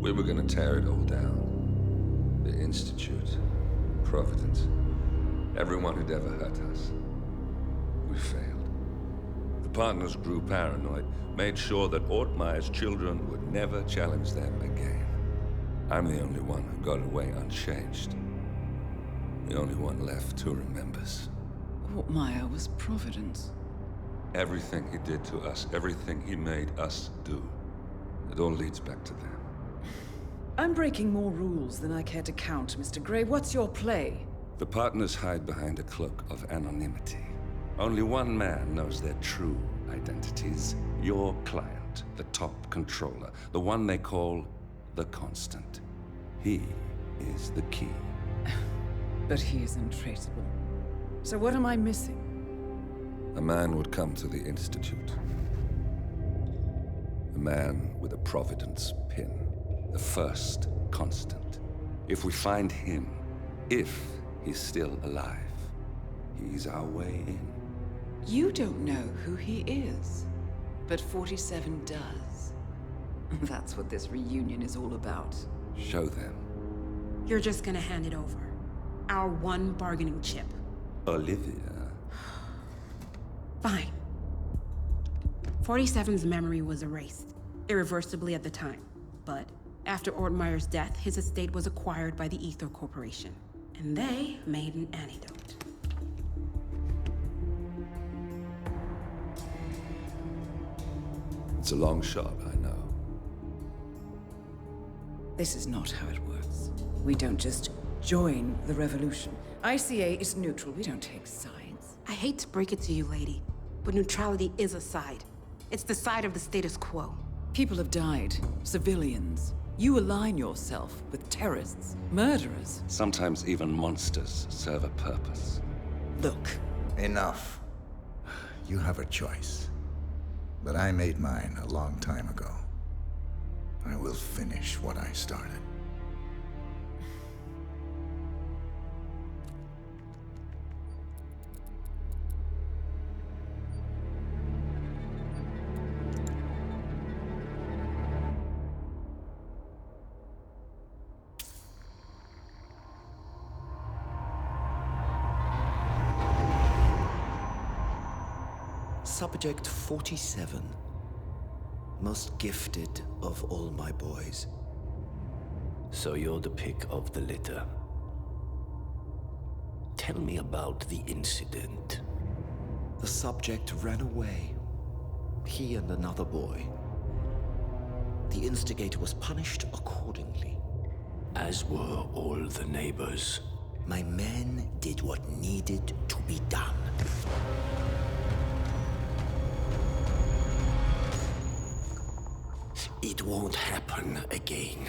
We were gonna tear it all down. The Institute, Providence, everyone who'd ever hurt us. We failed. The partners grew paranoid, made sure that Ortmeyer's children would never challenge them again. I'm the only one who got away unchanged. The only one left who remembers. Ortmeyer was Providence. Everything he did to us, everything he made us do, it all leads back to them. I'm breaking more rules than I care to count, Mr. Gray. What's your play? The partners hide behind a cloak of anonymity. Only one man knows their true identities. Your client, the top controller, the one they call the Constant. He is the key. But he is untraceable. So what am I missing? A man would come to the Institute. A man with a Providence pin. The first Constant. If we find him, if he's still alive, he's our way in. You don't know who he is, but 47 does. That's what this reunion is all about. Show them. You're just gonna hand it over. Our one bargaining chip. Olivia. Fine. 47's memory was erased, irreversibly at the time. But after Ortmeyer's death, his estate was acquired by the Ether Corporation. And they made an antidote. It's a long shot, I know. This is not how it works. We don't just join the revolution. ICA is neutral. We don't take sides. I hate to break it to you, lady, but neutrality is a side. It's the side of the status quo. People have died. Civilians. You align yourself with terrorists, murderers. Sometimes even monsters serve a purpose. Look. Enough. You have a choice. But I made mine a long time ago. I will finish what I started. Subject 47. Most gifted of all my boys. So you're the pick of the litter. Tell me about the incident. The subject ran away. He and another boy. The instigator was punished accordingly. As were all the neighbors. My men did what needed to be done. It won't happen again.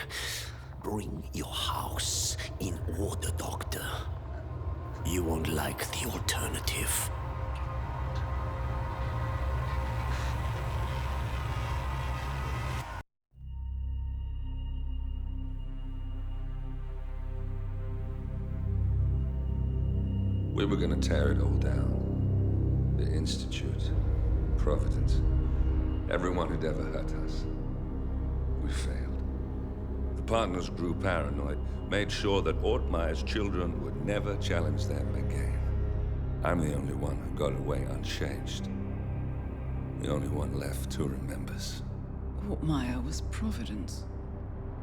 Bring your house in order, Doctor. You won't like the alternative. We were gonna tear it all down. The Institute, Providence, everyone who'd ever hurt us. We failed. The partners grew paranoid, made sure that Ortmeyer's children would never challenge them again. I'm the only one who got away unchanged. The only one left who remembers. Ortmeyer was Providence.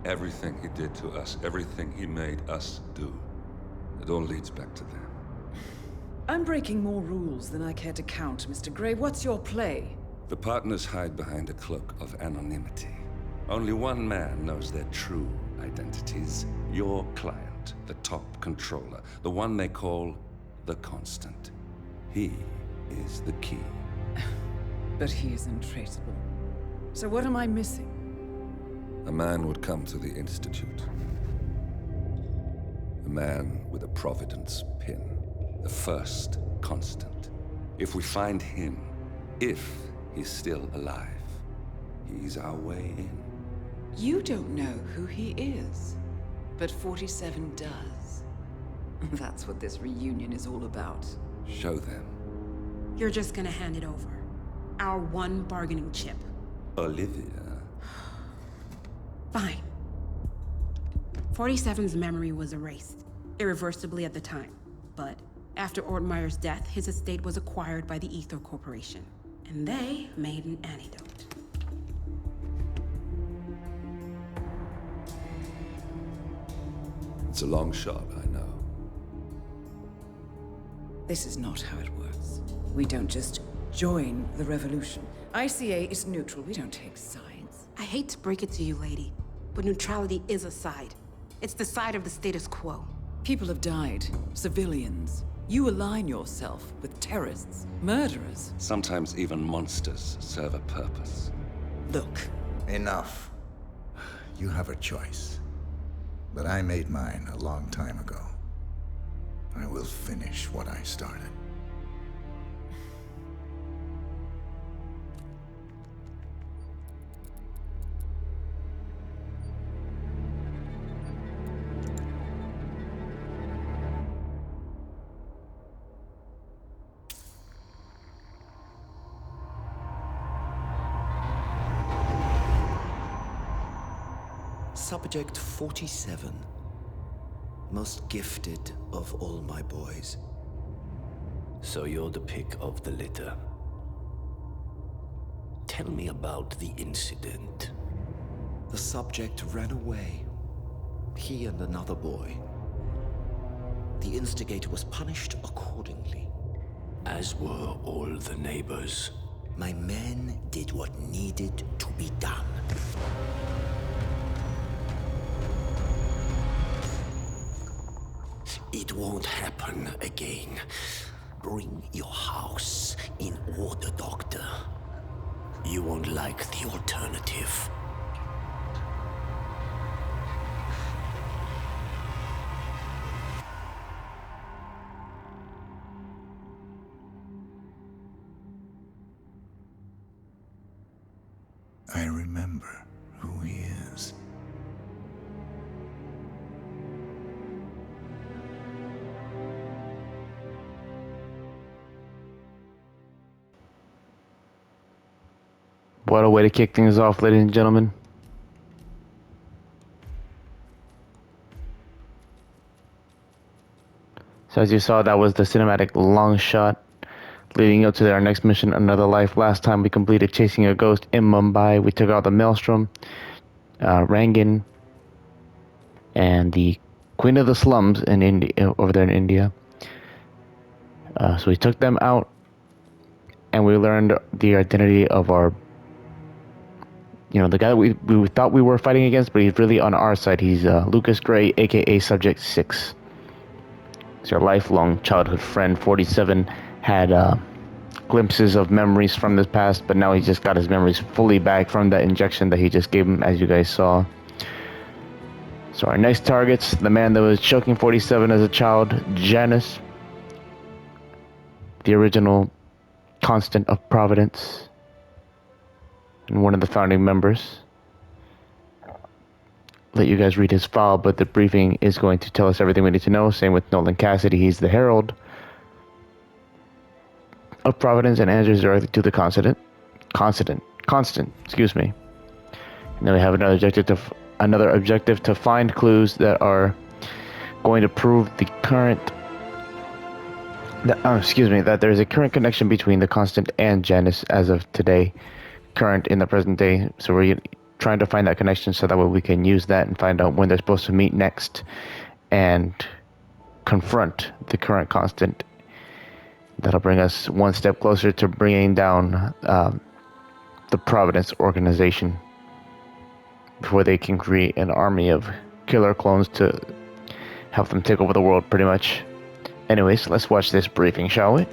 Everything he did to us, everything he made us do, it all leads back to them. I'm breaking more rules than I care to count, Mr. Gray. What's your play? The partners hide behind a cloak of anonymity. Only one man knows their true identities. Your client, the top controller, the one they call the Constant. He is the key. But he is untraceable. So what am I missing? A man would come to the Institute. A man with a Providence pin. The first Constant. If we find him, if he's still alive, he's our way in. You don't know who he is, but 47 does. That's what this reunion is all about. Show them. You're just gonna hand it over. Our one bargaining chip. Olivia. Fine. 47's memory was erased, irreversibly at the time. But after Ortmeyer's death, his estate was acquired by the Ether Corporation. And they made an antidote. It's a long shot, I know. This is not how it works. We don't just join the revolution. ICA is neutral. We don't take sides. I hate to break it to you, lady, but neutrality is a side. It's the side of the status quo. People have died. Civilians. You align yourself with terrorists, murderers. Sometimes even monsters serve a purpose. Look, Enough. You have a choice. But I made mine a long time ago. I will finish what I started. Subject 47. Most gifted of all my boys. So you're the pick of the litter. Tell me about the incident. The subject ran away. He and another boy. The instigator was punished accordingly. As were all the neighbors. My men did what needed to be done. It won't happen again. Bring your house in order, Doctor. You won't like the alternative. I remember who he is. What a way to kick things off, ladies and gentlemen. So as you saw, that was the cinematic long shot leading up to our next mission, Another Life. Last time we completed chasing a ghost in Mumbai. We took out the Maelstrom, Rangan, and the Queen of the Slums in India, over there in India. So we took them out, and we learned the identity of our, the guy that we thought we were fighting against, but he's really on our side. He's Lucas Gray, aka Subject 6. He's our lifelong childhood friend. 47 had glimpses of memories from this past, but now he's just got his memories fully back from that injection that he just gave him, as you guys saw. So our next targets, the man that was choking 47 as a child, Janus, the original constant of Providence, and one of the founding members. Let you guys read his file, but the briefing is going to tell us everything we need to know. Same with Nolan Cassidy. He's the Herald of Providence and answers directly to the Constant, excuse me. And then we have another objective to find clues that are going to prove the that there's a current connection between the Constant and Janus as of today, current in the present day. So we're trying to find that connection so that way we can use that and find out when they're supposed to meet next and confront the current Constant. That'll bring us one step closer to bringing down the Providence organization before they can create an army of killer clones to help them take over the world, pretty much. Anyways, let's watch this briefing, shall we?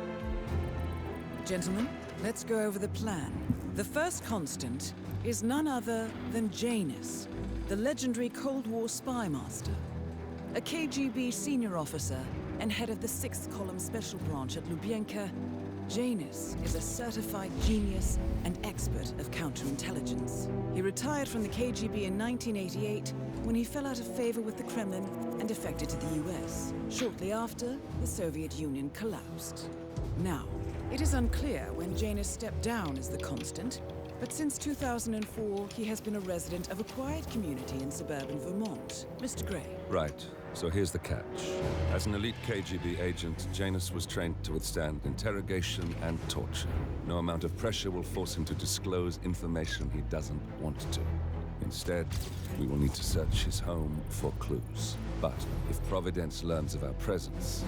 Gentlemen, let's go over the plan. The first Constant is none other than Janus, the legendary Cold War spy master, a KGB senior officer and head of the 6th Column Special Branch at Lubyanka. Janus is a certified genius and expert of counterintelligence. He retired from the KGB in 1988 when he fell out of favor with the Kremlin and defected to the US. Shortly after, the Soviet Union collapsed. Now, it is unclear when Janus stepped down as the Constant, But since 2004, he has been a resident of a quiet community in suburban Vermont. Mr. Gray. Right. So here's the catch. As an elite KGB agent, Janus was trained to withstand interrogation and torture. No amount of pressure will force him to disclose information he doesn't want to. Instead, we will need to search his home for clues. But if Providence learns of our presence,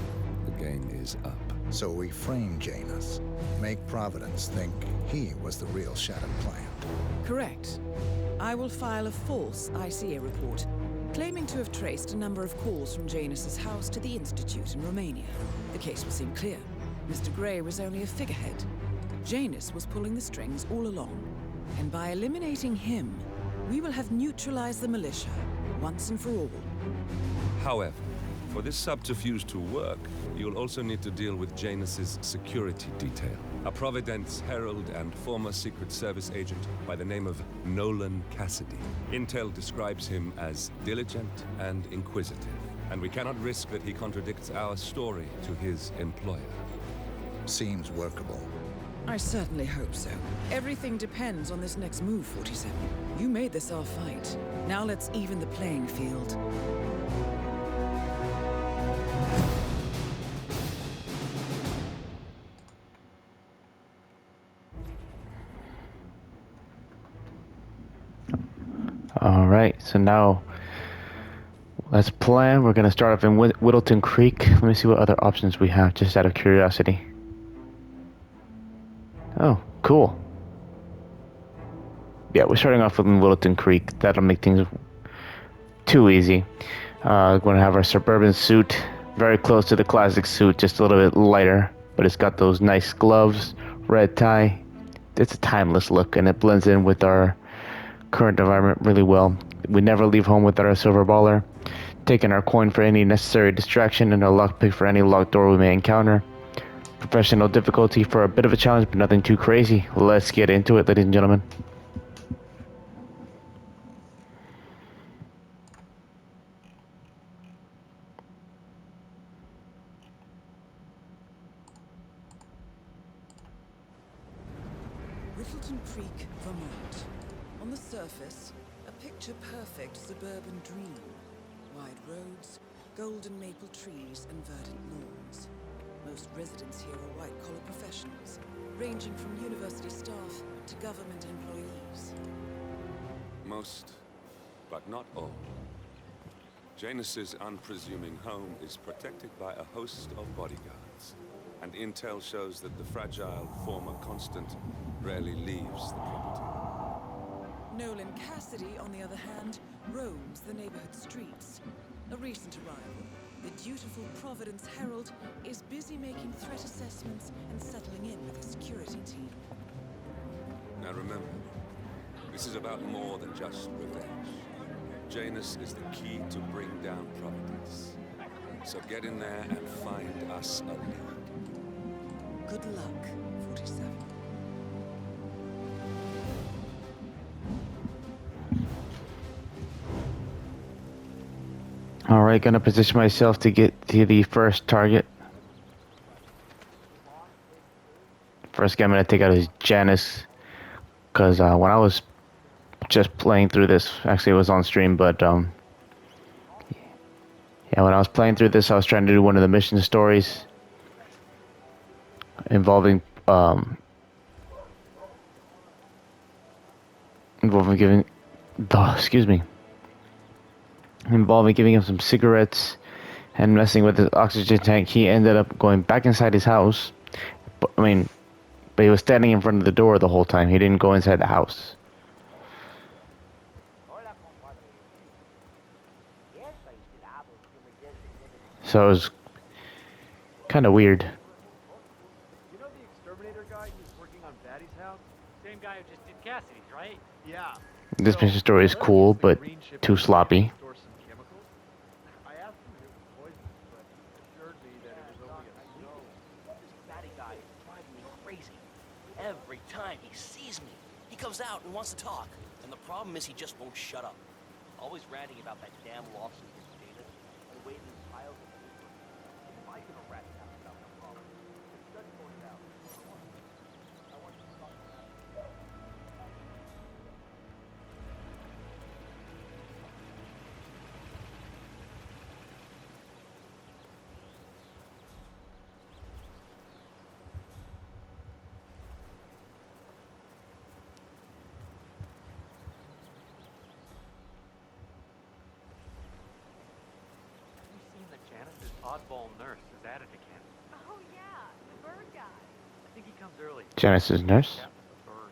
the game is up. So we frame Janus, make Providence think he was the real Shattered plant. Correct. I will file a false ICA report, claiming to have traced a number of calls from Janus's house to the Institute in Romania. The case will seem clear. Mr. Gray was only a figurehead. Janus was pulling the strings all along. And by eliminating him, we will have neutralized the militia, once and for all. However, for this subterfuge to work, you'll also need to deal with Janus's security detail. A Providence herald and former Secret Service agent by the name of Nolan Cassidy. Intel describes him as diligent and inquisitive, and we cannot risk that he contradicts our story to his employer. Seems workable. I certainly hope so. Everything depends on this next move, 47. You made this our fight. Now let's even the playing field. Alright, so now let's plan. We're going to start off in Whittleton Creek. Let me see what other options we have, just out of curiosity. Oh, cool. Yeah, we're starting off with Whittleton Creek. That'll make things too easy. We're going to have our suburban suit, very close to the classic suit, just a little bit lighter. But it's got those nice gloves, red tie. It's a timeless look, and it blends in with our current environment really well. We never leave home without our silver baller, taking our coin for any necessary distraction and our lockpick for any locked door we may encounter. Professional difficulty for a bit of a challenge, but nothing too crazy. Let's get into it, ladies and gentlemen. Whittleton Creek, Vermont. On the surface, a picture-perfect suburban dream. Wide roads, golden maple trees, and verdant lawns. Most residents here are white-collar professionals, ranging from university staff to government employees. Most, but not all. Janus's unpresuming home is protected by a host of bodyguards, and intel shows that the fragile former constant rarely leaves the property. Nolan Cassidy, on the other hand, roams the neighborhood streets. A recent arrival, the dutiful Providence Herald is busy making threat assessments and settling in with a security team. Now remember, this is about more than just revenge. Janus is the key to bring down Providence. So get in there and find us a lead. Good luck, 47. Alright, gonna position myself to get to the first target. First guy I'm gonna take out is Janus, because when I was just playing through this, actually it was on stream, but yeah, when I was playing through this, I was trying to do one of the mission stories involving giving him some cigarettes and messing with his oxygen tank. He ended up going back inside his house, but he was standing in front of the door the whole time. He didn't go inside the house. So it was kind of weird. You know the exterminator guy who's working on Batty's house? Same guy who just did Cassidy's, right? Yeah. This mission story is cool, but too sloppy. Store some chemicals. I asked him if it was poisonous, but he assured me that it was only a snow. This Batty guy is driving me crazy. Every time he sees me, he comes out and wants to talk. And the problem is he just won't shut up. Always ranting about that damn lawsuit with Janus and waiting in piles of paper. If I can rat him out about the problem, it's just going down. I want to talk about it. oddball nurse is added again. Oh yeah, the bird guy. I think he comes early. Janice's nurse? Yeah, the birds.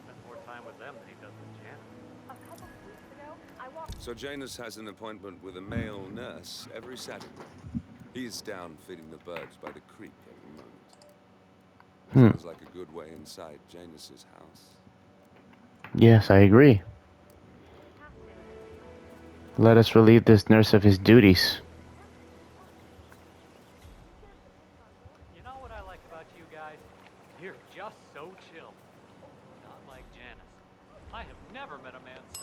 Spends more time with them than he does with Janet. A couple of weeks ago, I walked. So Janus has an appointment with a male nurse every Saturday. He's down feeding the birds by the creek every moment. Sounds like a good way inside Janus's house. Yes, I agree. Let us relieve this nurse of his duties. You know what I like about you guys? You're just so chill. Not like Janice. I have never met a man so...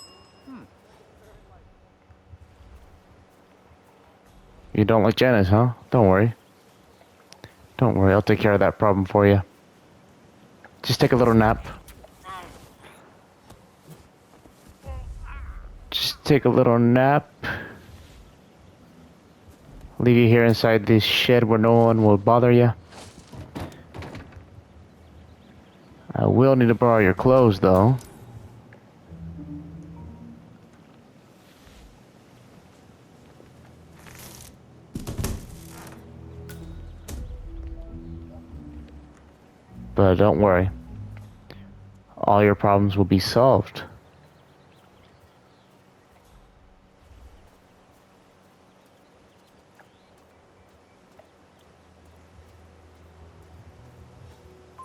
You don't like Janice, huh? Don't worry. Don't worry, I'll take care of that problem for you. Just take a little nap. Just take a little nap. Leave you here inside this shed where no one will bother you. I will need to borrow your clothes, though. But don't worry. All your problems will be solved.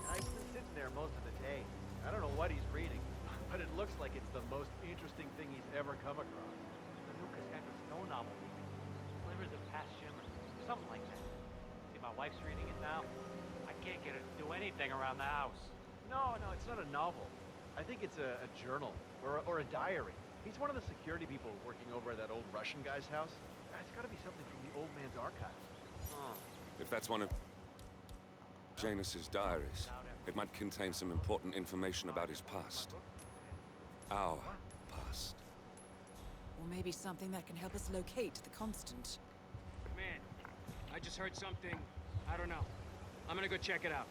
I've been sitting there most of the day. I don't know what he's reading, but it looks like it's the most interesting thing he's ever come across. The new Cassandra Snow novel. Slivers of Past Shimmer. Something like that. See, my wife's reading it now. I can't get her to do anything around the house. No, it's not a novel. I think it's a journal or a diary. He's one of the security people working over at that old Russian guy's house. It's got to be something from the old man's archives. If that's one of Janus's diaries, it might contain some important information about his past. Our past. Or maybe something that can help us locate the Constant. Man, I just heard something. I don't know. I'm gonna go check it out.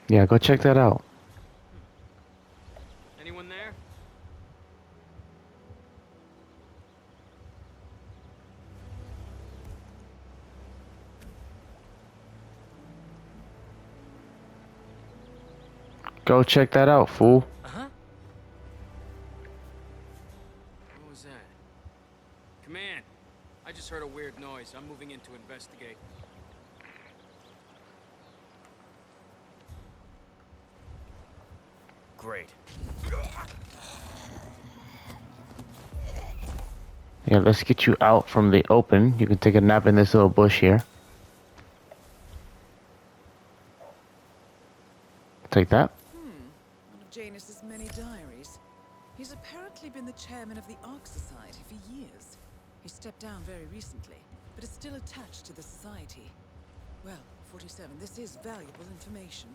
Yeah, go check that out. Anyone there? Go check that out, fool. Uh-huh. What was that? Command, I just heard a weird noise. I'm moving in to investigate. Great. Yeah, let's get you out from the open. You can take a nap in this little bush here. Take that. One of Janus's many diaries. He's apparently been the chairman of the Ark Society for years. He stepped down very recently, but is still attached to the society. Well, 47, this is valuable information.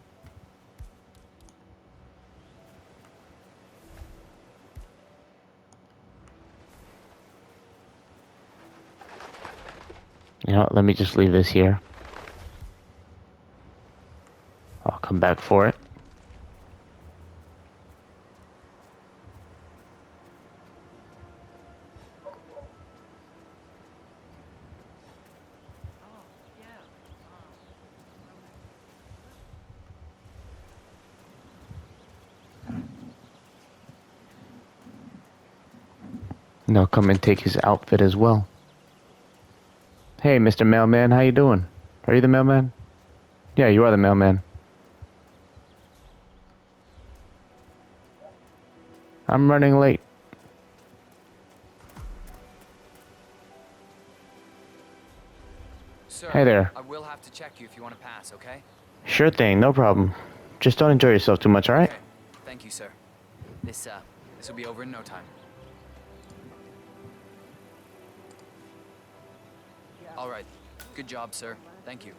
You know what, let me just leave this here. I'll come back for it. And I'll come and take his outfit as well. Hey, Mr. Mailman, how you doing? Are you the mailman? Yeah, you are the mailman. I'm running late. Sir, Hey there. I will have to check you if you want to pass, okay? Sure thing, no problem. Just don't enjoy yourself too much, alright? Okay. Thank you, sir. This will be over in no time. All right. Good job, sir. Thank you.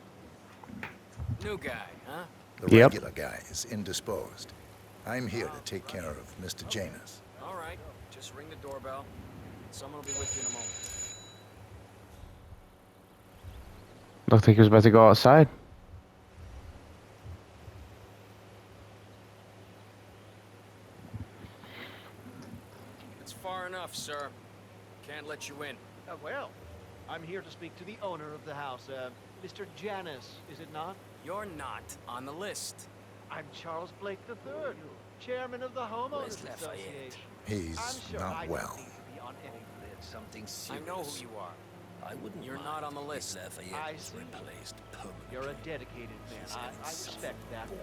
New guy, huh? The Yep. regular guy is indisposed. I'm here to take care of Mr. Janus. All right. Just ring the doorbell. Someone will be with you in a moment. Looks like he was about to go outside. It's far enough, sir. Can't let you in. Well, I'm here to speak to the owner of the house, Mr. Janus, is it not? You're not on the list. I'm Charles Blake III, chairman of the Homeowners Where's Lafayette? Association. He's I'm sure not I well. don't need to be on any list. Something I serious. know who you are. I wouldn't You're mind not on the if list. Lafayette I was see. replaced permanently. You're a dedicated man. He's I having respect some that. war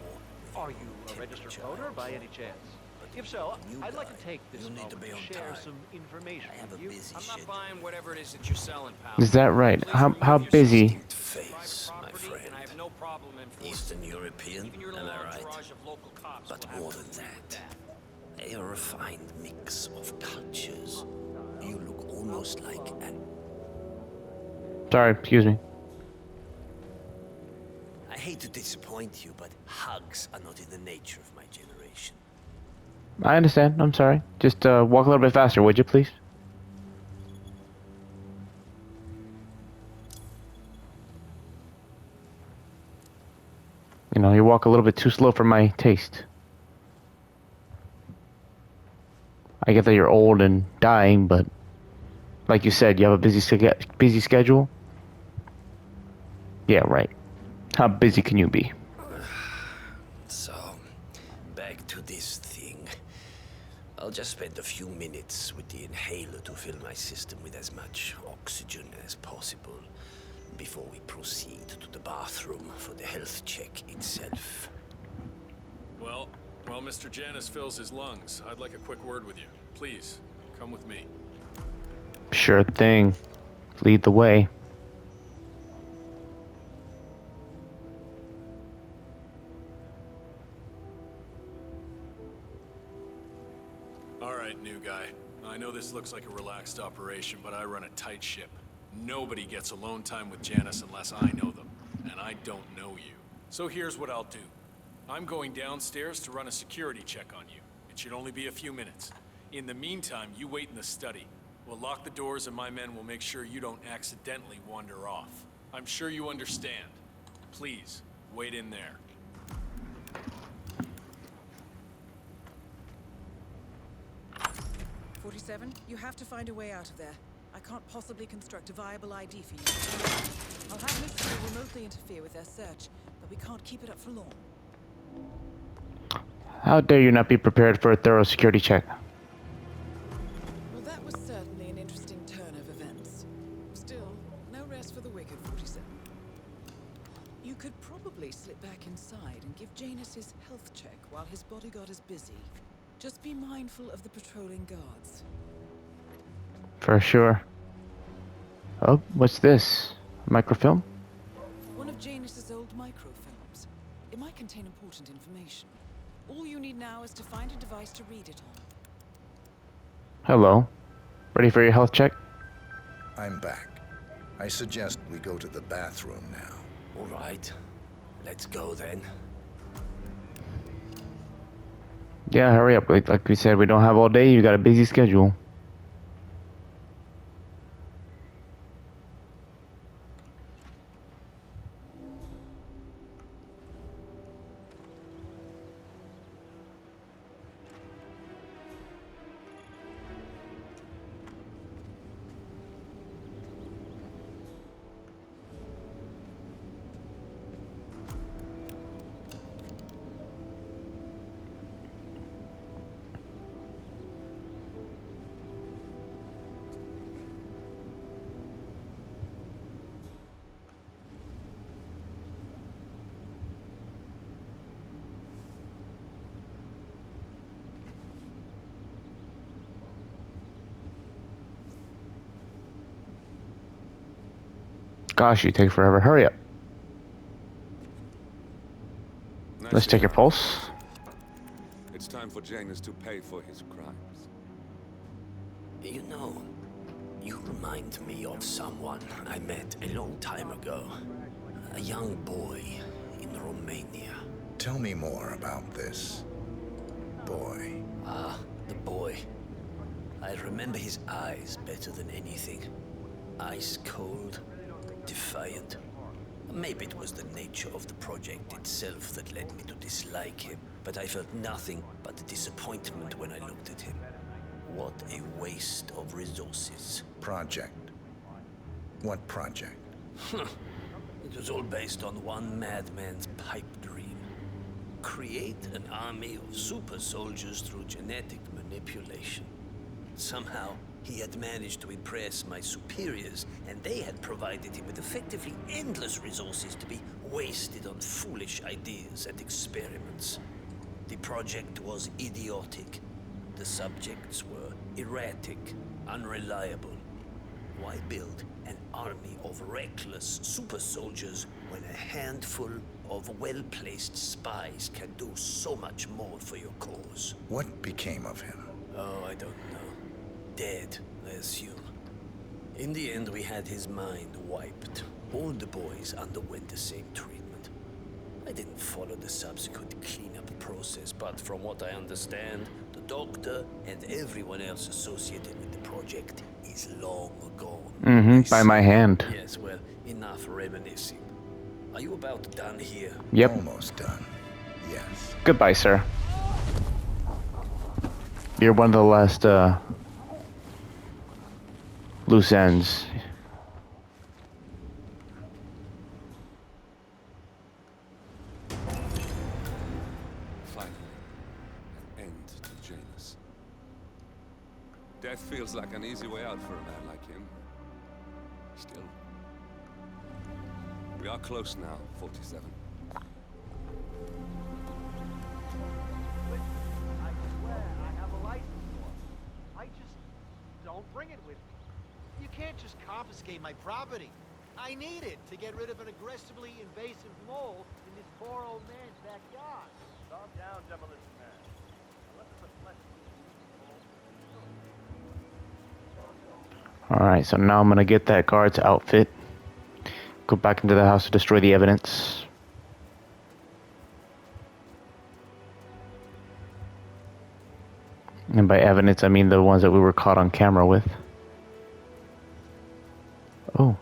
with Are a you a registered temperature voter by also. any chance? But If so, new I'd like guy, to take this you'll need moment to be on share time. some information I have with a you. busy I'm not schedule. buying whatever it is that you're selling, pal. Is that right? Please How remove busy? yourself. Face, my Property, friend. and I have no problem enforcing. Eastern European, Even your am little I right? entourage of local cops But will have more to than do that, a refined mix of cultures. You look almost like an... Sorry, excuse me. I hate to disappoint you, but hugs are not in the nature of my generation. I understand. I'm sorry. Just walk a little bit faster, would you, please? You know, you walk a little bit too slow for my taste. I get that you're old and dying, but like you said, you have a busy schedule. Yeah, right. How busy can you be? So, back to this thing. I'll just spend a few minutes with the inhaler to fill my system with as much oxygen as possible before we proceed to the bathroom for the health check itself. Well, while Mr. Janus fills his lungs, I'd like a quick word with you. Please, come with me. Sure thing. Lead the way. All right, new guy. I know this looks like a relaxed operation, but I run a tight ship. Nobody gets alone time with Janus unless I know them, and I don't know you. So here's what I'll do. I'm going downstairs to run a security check on you. It should only be a few minutes. In the meantime, you wait in the study. We'll lock the doors and my men will make sure you don't accidentally wander off. I'm sure you understand. Please, wait in there. "47, you have to find a way out of there. I can't possibly construct a viable ID for you. I'll have Miss Hill remotely interfere with their search, but we can't keep it up for long." How dare you not be prepared for a thorough security check? Well, that was certainly an interesting turn of events. Still, no rest for the wicked, 47. You could probably slip back inside and give Janus his health check while his bodyguard is busy. Just be mindful of the patrolling guards. For sure. Oh, what's this? Microfilm? One of Janus's old microfilms. It might contain important information. All you need now is to find a device to read it on. Hello. Ready for your health check? I'm back. I suggest we go to the bathroom now. All right, let's go then. Yeah, hurry up. Like we said, we don't have all day. You got a busy schedule. Gosh, you take forever. Hurry up. Let's take your pulse. It's time for Janus to pay for his crimes. You know, you remind me of someone I met a long time ago. A young boy in Romania. Tell me more about this boy. Ah, the boy. I remember his eyes better than anything. Ice cold, defiant. Maybe it was the nature of the project itself that led me to dislike him, but I felt nothing but disappointment when I looked at him. What a waste of resources. Project. What project? It was all based on one madman's pipe dream. Create an army of super soldiers through genetic manipulation. Somehow, he had managed to impress my superiors, and they had provided him with effectively endless resources to be wasted on foolish ideas and experiments. The project was idiotic. The subjects were erratic, unreliable. Why build an army of reckless super soldiers when a handful of well-placed spies can do so much more for your cause? What became of him? Oh, I don't know. Dead, I assume. In the end, we had his mind wiped. All the boys underwent the same treatment. I didn't follow the subsequent cleanup process, but from what I understand, the doctor and everyone else associated with the project is long gone. By my hand. Yes, well, enough reminiscing. Are you about done here? Yep. Almost done. Yes. Goodbye, sir. You're one of the last, loose ends. Finally, an end to Janus. Death feels like an easy way out for a man like him. Still, we are close now, 47. I swear I have a license for it. I just don't bring it with me. You can't just confiscate my property. I need it to get rid of an aggressively invasive mole in this poor old man's backyard. Calm down, demolition man. Alright, so now I'm gonna get that guard's outfit. Go back into the house to destroy the evidence. And by evidence, I mean the ones that we were caught on camera with. Oh.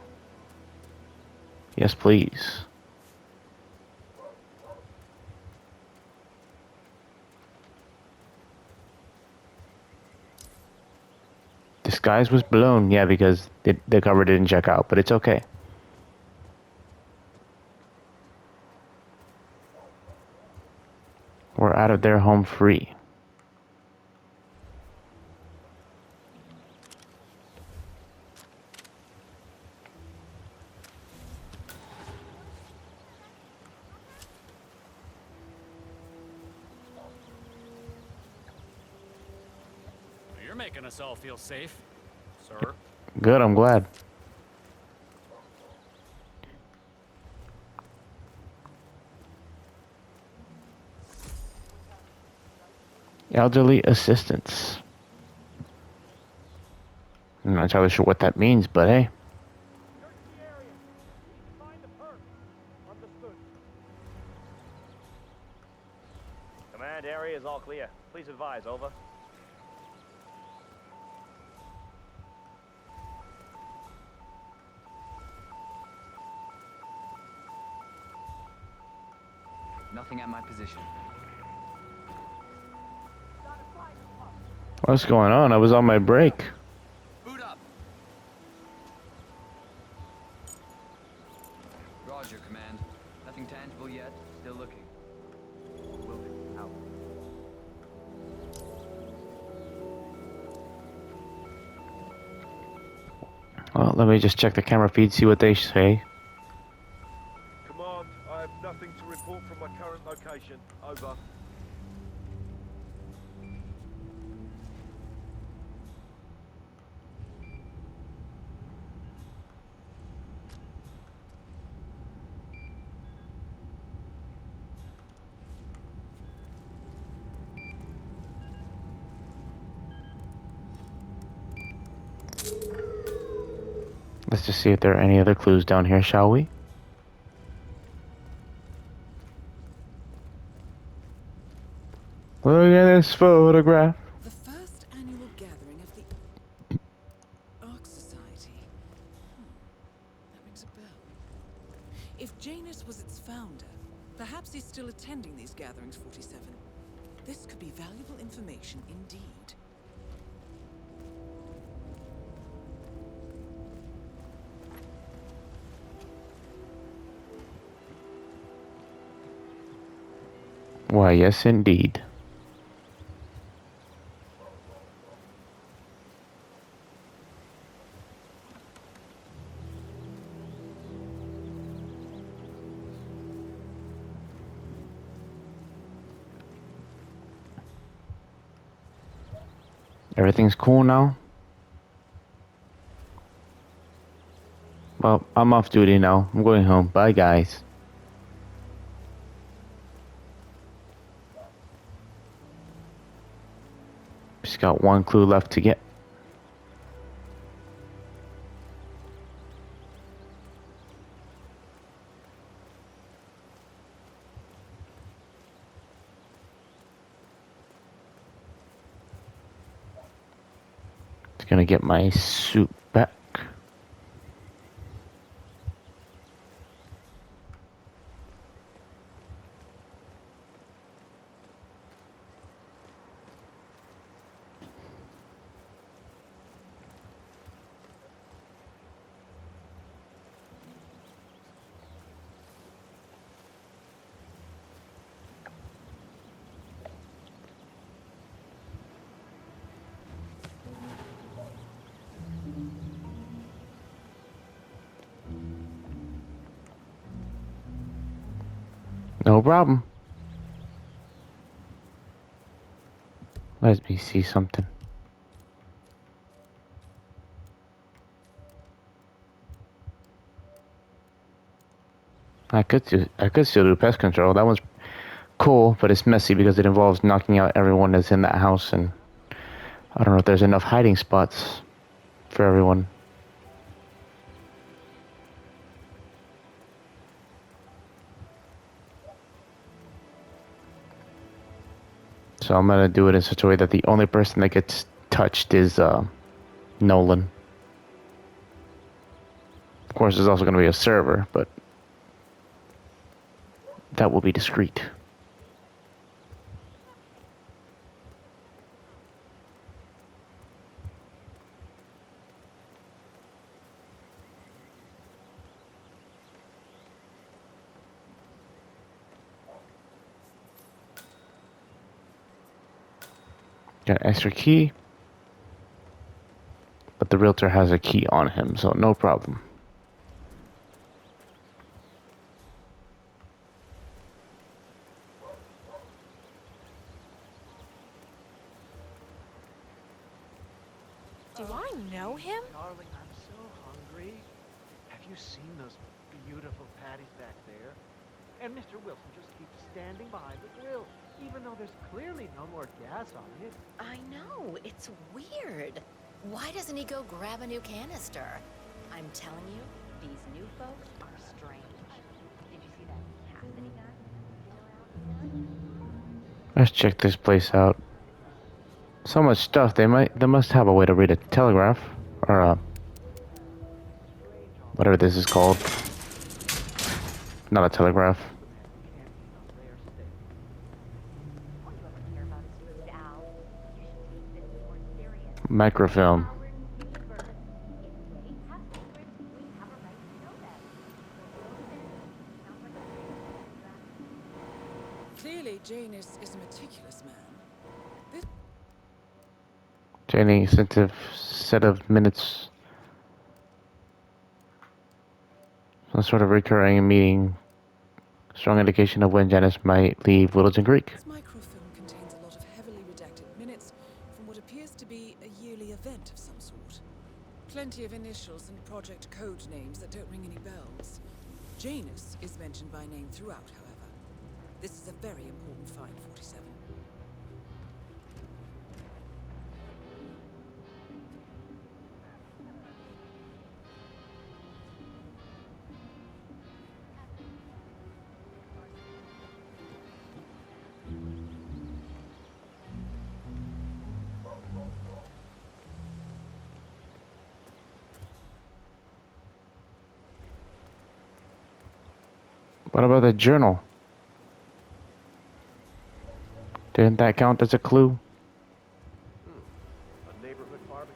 Yes, please. Disguise was blown, yeah, because the cover didn't check out, but it's okay. We're out of their home free. You're making us all feel safe, sir. Good, I'm glad. Elderly assistance. I'm not entirely sure what that means, but hey. Command area is all clear. Please advise, over. Nothing at my position. What's going on? I was on my break. Boot up. Roger, command. Nothing tangible yet. Still looking. Will do. Out. Well, let me just check the camera feed, see what they say. Command, I have nothing to report from my current location. Over. Let's just see if there are any other clues down here, shall we? Look at this photograph. The first annual gathering of the Ark Society. That rings a bell. If Janus was its founder, perhaps he's still attending these gatherings, 47. This could be valuable information indeed. Why, yes, indeed. Everything's cool now? Well, I'm off duty now. I'm going home. Bye, guys. Just got one clue left to get. Just gonna get my suit back. No problem. Let me see something. I could still do pest control. That one's cool, but it's messy because it involves knocking out everyone that's in that house, and I don't know if there's enough hiding spots for everyone. So I'm gonna do it in such a way that the only person that gets touched is Nolan. Of course, there's also gonna be a server, but that will be discreet. Got an extra key, but the realtor has a key on him, so no problem. Do I know him? Darling, I'm so hungry. Have you seen those beautiful patties back there? And Mr. Wilson just keeps standing behind the grill, even though there's clearly no more gas on it. I know, it's weird. Why doesn't he go grab a new canister? I'm telling you, these new folks are strange. Did you see that cat that he got? Let's check this place out. So much stuff. They must have a way to read a telegraph, or whatever this is called. Not a telegraph. Microfilm. Clearly, Janus is a meticulous man. This Training incentive set of minutes. Some sort of recurring meeting. Strong indication of when Janice might leave Littleton Creek. This microfilm contains a lot of heavily redacted minutes from what appears to be a yearly event of some sort. Plenty of initials and project code names that don't ring any bells. Janus is mentioned by name throughout, however. This is a very important find, 47. What about the journal? Didn't that count as a clue? A neighborhood barbecue.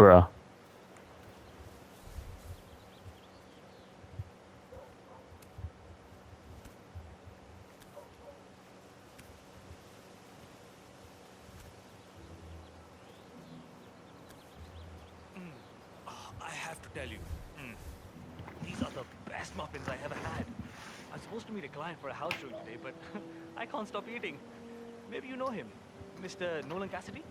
Bruh. I have to tell you, these are the best muffins I ever had. I'm supposed to meet a client for a house showing today, but I can't stop eating. Maybe you know him, Mr. Nolan Cassidy?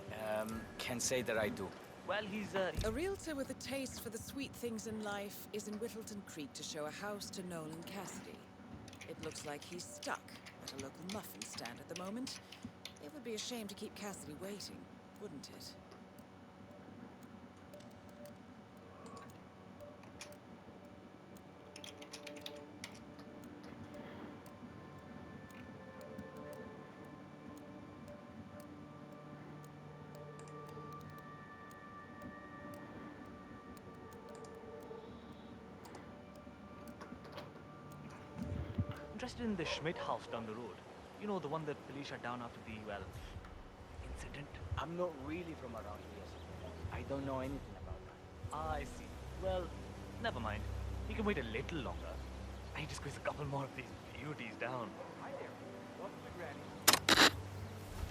Can't say that I do. Well, he's A realtor with a taste for the sweet things in life is in Whittleton Creek to show a house to Nolan Cassidy. It looks like he's stuck at a local muffin stand at the moment. It would be a shame to keep Cassidy waiting, wouldn't it? interested in the Schmidt house down the road. You know, the one that police shut down after the, well, incident? I'm not really from around here, so I don't know anything about that. I see. Well, never mind. You can wait a little longer. I need to squeeze a couple more of these beauties down. Hi there. Welcome to Granny.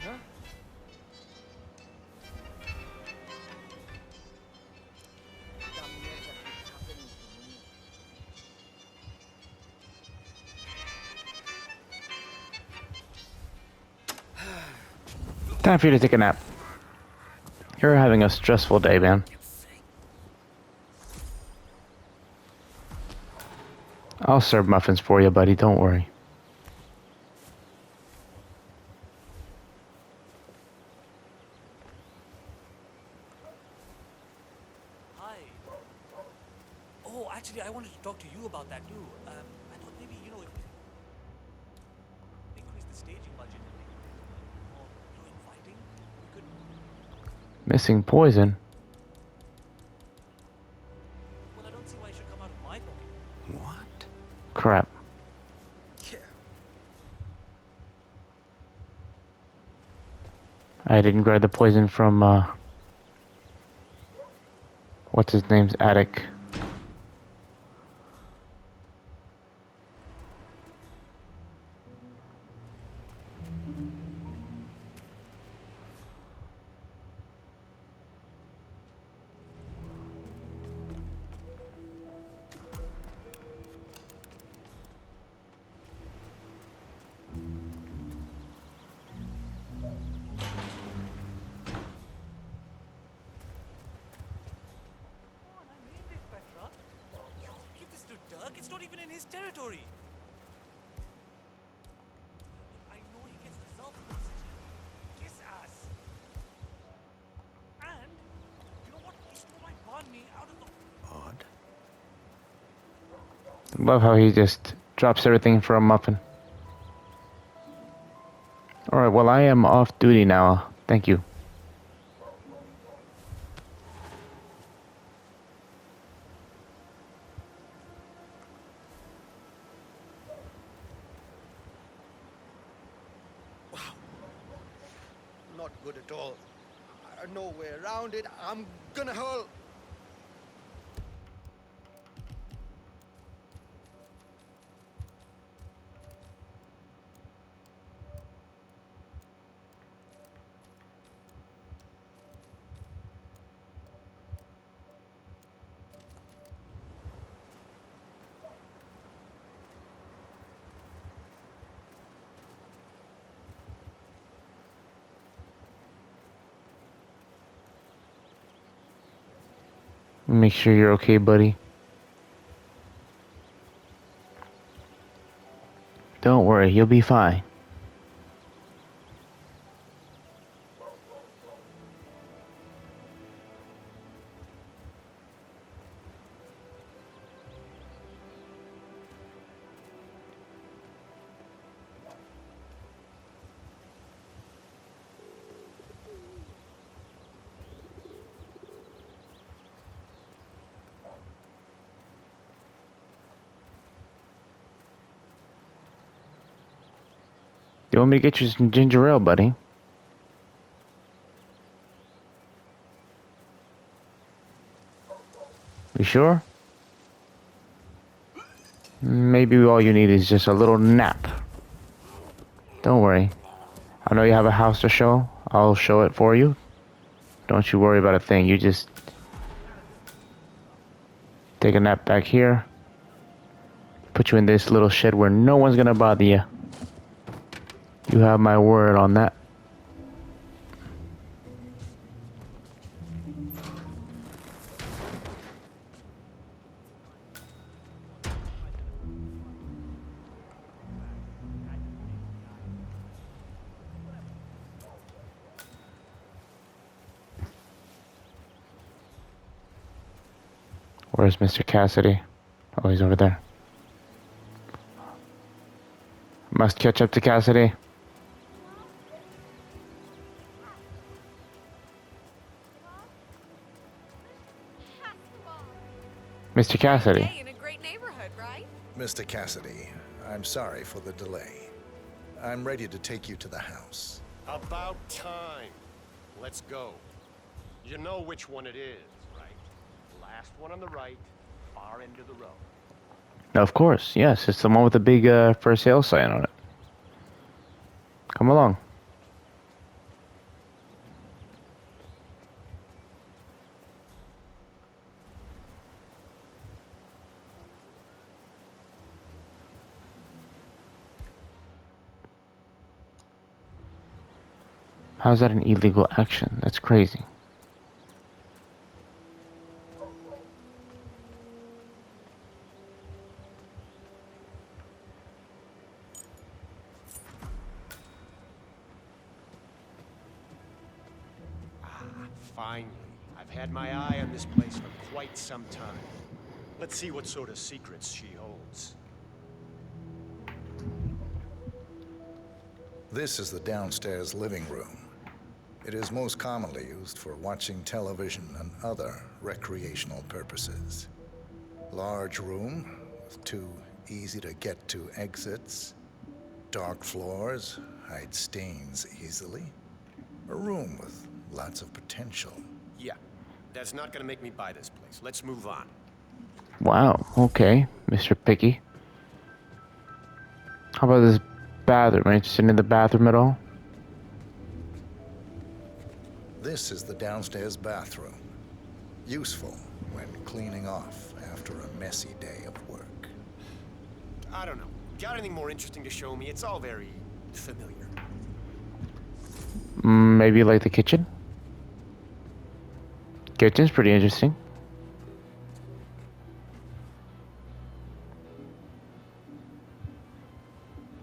Huh? Some years that keeps happening to me. Time for you to take a nap. You're having a stressful day, man. I'll serve muffins for you, buddy. Don't worry. Hi. Oh, actually, I wanted to talk to you about that too. I thought maybe, you know, if increase the staging budget or fighting, we could. Missing poison. Well, I don't see why it should come out of my pocket. What? Crap. I didn't grab the poison from, what's his name's attic. Give this to Doug. It's not even in his territory. I know he gets results from this. Kiss ass. And you know what? He stole my banh mi out of the. Odd. Love how he just drops everything for a muffin. Alright, well, I am off duty now. Thank you. Not good at all. No way around it. I'm gonna hurl. Make sure you're okay, buddy. Don't worry, you'll be fine. You want me to get you some ginger ale, buddy? You sure? Maybe all you need is just a little nap. Don't worry. I know you have a house to show. I'll show it for you. Don't you worry about a thing. You just take a nap back here. Put you in this little shed where no one's gonna bother you. You have my word on that. Where's Mr. Cassidy? Oh, he's over there. Must catch up to Cassidy. Mr. Cassidy. In a great neighborhood, right? Mr. Cassidy, I'm sorry for the delay. I'm ready to take you to the house. About time. Let's go. You know which one it is, right? Last one on the right, far end of the road. Of course, yes. It's the one with the big for sale sign on it. Come along. How's that an illegal action? That's crazy. Finally. I've had my eye on this place for quite some time. Let's see what sort of secrets she holds. This is the downstairs living room. It is most commonly used for watching television and other recreational purposes. Large room with 2 easy-to-get-to exits. Dark floors hide stains easily. A room with lots of potential. Yeah, that's not gonna make me buy this place. Let's move on. Wow, okay, Mr. Picky. How about this bathroom? Are you interested in the bathroom at all? This is the downstairs bathroom. Useful when cleaning off after a messy day of work. I don't know. Got anything more interesting to show me? It's all very familiar. Maybe like the kitchen? Kitchen's pretty interesting.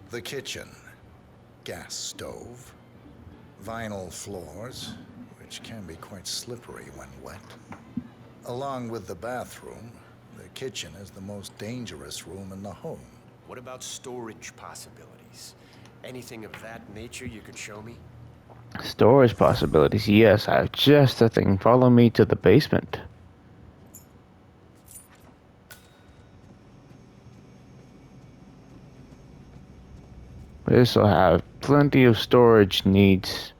The kitchen. Gas stove. Vinyl floors, which can be quite slippery when wet. Along with the bathroom, the kitchen is the most dangerous room in the home. What about storage possibilities? Anything of that nature you could show me? Storage possibilities. Yes, I have just a thing. Follow me to the basement. This will have plenty of storage needs.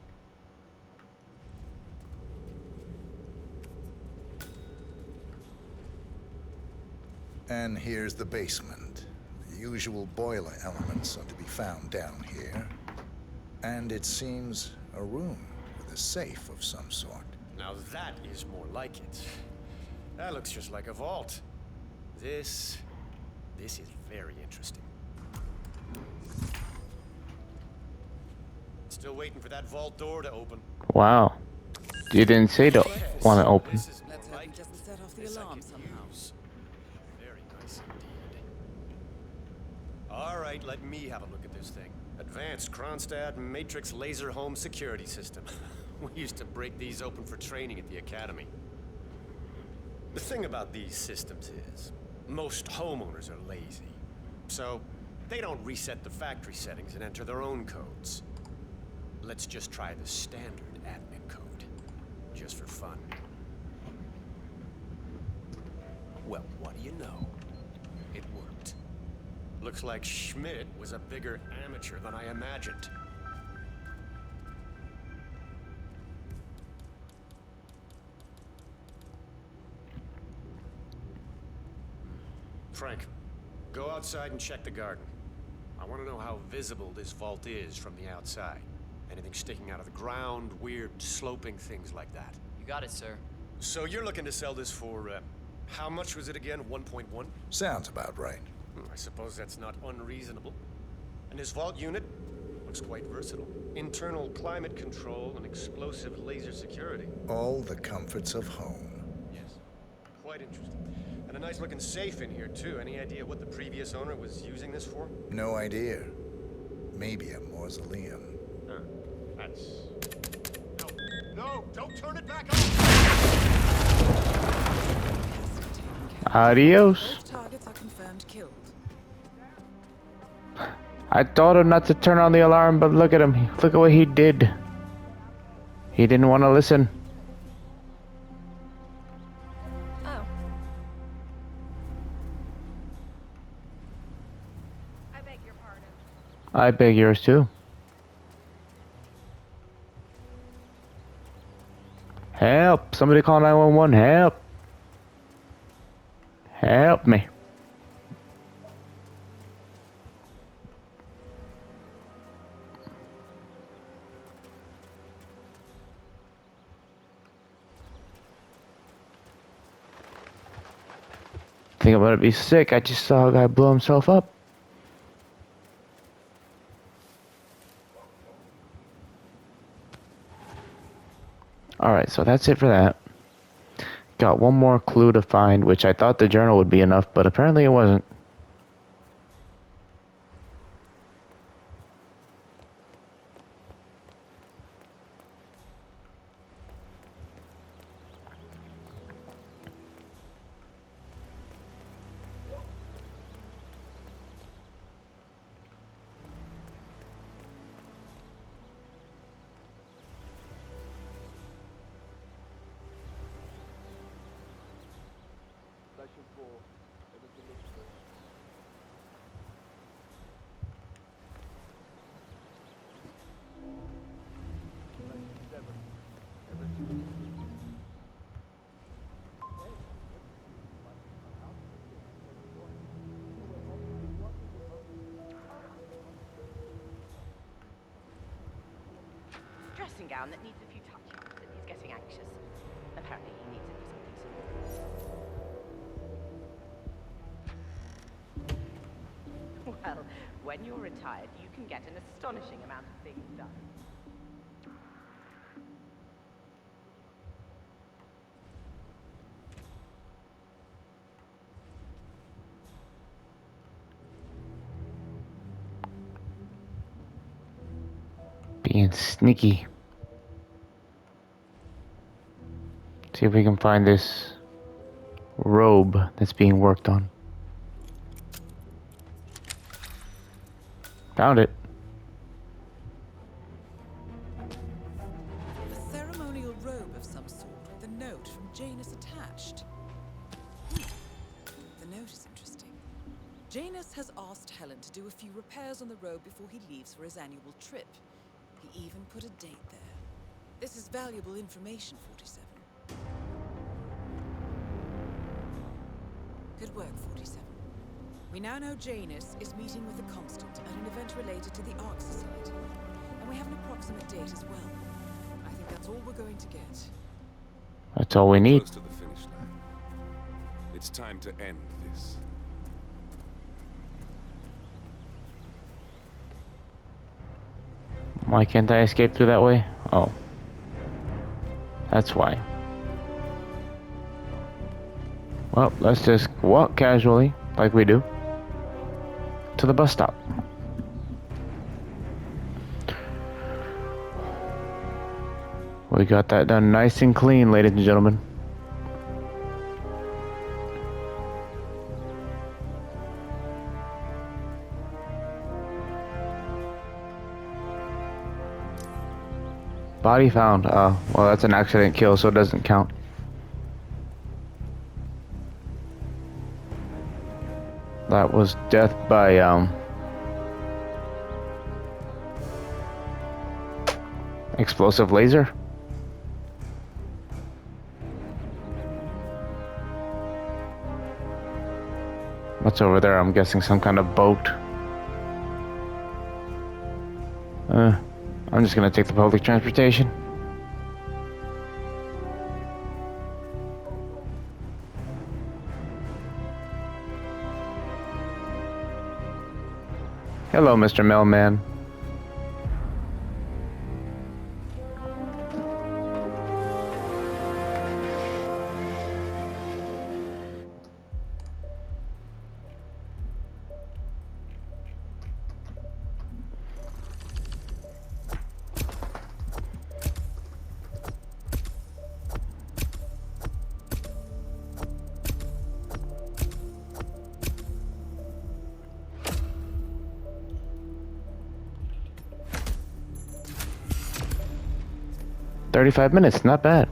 And here's the basement. The usual boiler elements are to be found down here. And it seems a room with a safe of some sort. Now that is more like it. That looks just like a vault. This is very interesting. Still waiting for that vault door to open. Wow. You didn't say to want to open. Let's hope he doesn't set off the alarm somehow. Very nice indeed. All right, let me have a look at this thing. Advanced Kronstadt Matrix Laser Home Security System. We used to break these open for training at the academy. The thing about these systems is, most homeowners are lazy. So, they don't reset the factory settings and enter their own codes. Let's just try the standard admin code, just for fun. Well, what do you know? It worked. Looks like Schmidt was a bigger amateur than I imagined. Frank, go outside and check the garden. I want to know how visible this vault is from the outside. Anything sticking out of the ground, weird sloping things like that. You got it, sir. So you're looking to sell this for, how much was it again? 1.1? Sounds about right. I suppose that's not unreasonable. And this vault unit looks quite versatile. Internal climate control and explosive laser security. All the comforts of home. Yes. Quite interesting. And a nice looking safe in here too. Any idea what the previous owner was using this for? No idea. Maybe a mausoleum. That's... No, don't turn it back on! Adios. Both targets are confirmed killed. I told him not to turn on the alarm, but look at him. Look at what he did. He didn't want to listen. Oh. I beg your pardon. I beg yours too. Help! Somebody call 911. Help! Help me. Think I'm gonna be sick. I just saw a guy blow himself up. Alright, so that's it for that. Got one more clue to find, which I thought the journal would be enough, but apparently it wasn't. Dressing gown that needs a few touch-ups and he's getting anxious. Apparently he needs it for something. Well, when you're retired, you can get an astonishing amount of things done. Being sneaky. See if we can find this robe that's being worked on. Found it. A ceremonial robe of some sort with a note from Janus attached. The note is interesting. Janus has asked Helen to do a few repairs on the robe before he leaves for his annual trip. He even put a date there. This is valuable information, 47. Good work, 47. We now know Janus is meeting with the Constant at an event related to the Ark Society. And we have an approximate date as well. I think that's all we're going to get. That's all we need. Close to the finish line. It's time to end this. Why can't I escape through that way? Oh. That's why. Well, let's just walk casually, like we do, to the bus stop. We got that done nice and clean, ladies and gentlemen. Body found. Well, that's an accident kill, so it doesn't count. That was death by, explosive laser? What's over there? I'm guessing some kind of boat. I'm just gonna take the public transportation. Hello, Mr. Mailman. "35 minutes, not bad."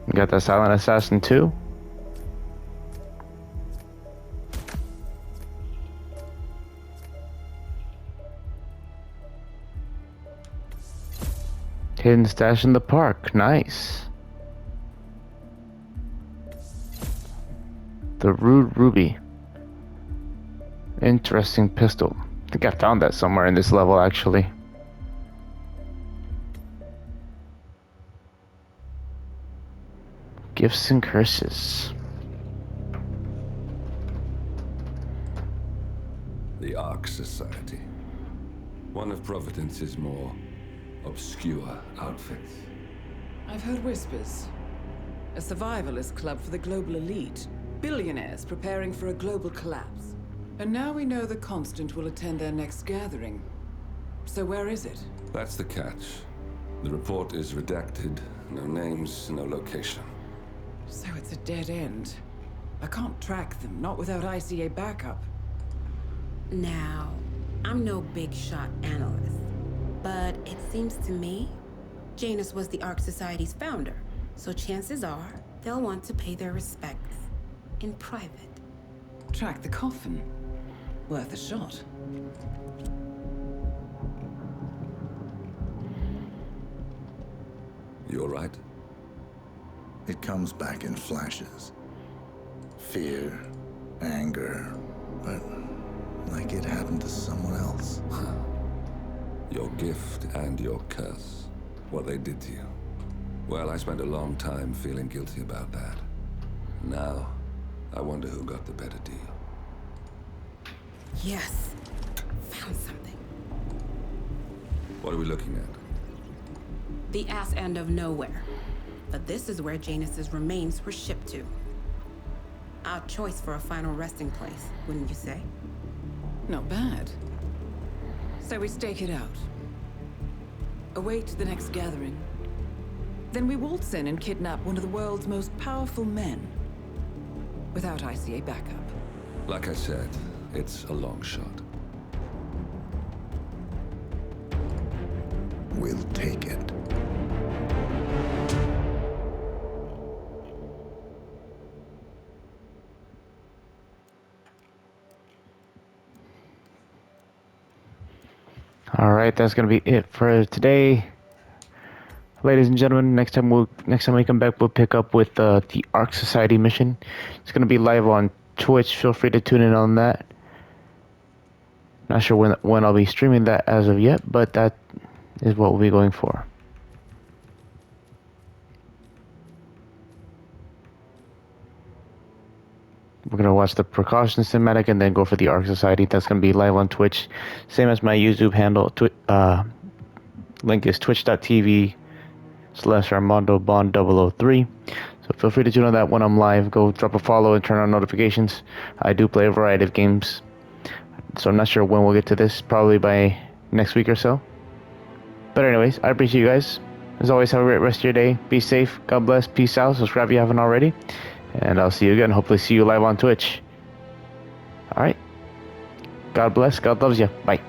You got the Silent Assassin 2. Hidden stash in the park, nice. The Rude Ruby. Interesting pistol. I think I found that somewhere in this level, actually. Gifts and curses. The Ark Society. One of Providence's more obscure outfits. I've heard whispers. A survivalist club for the global elite. Billionaires preparing for a global collapse. And now we know the Constant will attend their next gathering. So where is it? That's the catch. The report is redacted. No names, no location. So it's a dead end. I can't track them, not without ICA backup. Now, I'm no big shot analyst, but it seems to me Janus was the Ark Society's founder, so chances are they'll want to pay their respects in private. Track the coffin. Worth a shot. You all right? It comes back in flashes. Fear, anger, but like it happened to someone else. Your gift and your curse. What they did to you. Well, I spent a long time feeling guilty about that. Now, I wonder who got the better deal. Yes. Found something. What are we looking at? The ass end of nowhere. But this is where Janus's remains were shipped to. Odd choice for a final resting place, wouldn't you say? Not bad. So we stake it out. Await the next gathering. Then we waltz in and kidnap one of the world's most powerful men. Without ICA backup. Like I said, it's a long shot. We'll take it. Alright, that's gonna be it for today. Ladies and gentlemen, next time we come back, we'll pick up with the Ark Society mission. It's gonna be live on Twitch. Feel free to tune in on that. Not sure when I'll be streaming that as of yet, but that is what we'll be going for. We're gonna watch the Precaution cinematic and then go for the Ark Society. That's gonna be live on Twitch, same as my YouTube handle. Link is twitch.tv/ArmandoBond003. So feel free to tune on that when I'm live. Go drop a follow and turn on notifications. I do play a variety of games, so I'm not sure when we'll get to this. Probably by next week or so. But anyways, I appreciate you guys. As always, have a great rest of your day. Be safe. God bless. Peace out. Subscribe if you haven't already. And I'll see you again. Hopefully see you live on Twitch. Alright. God bless. God loves you. Bye.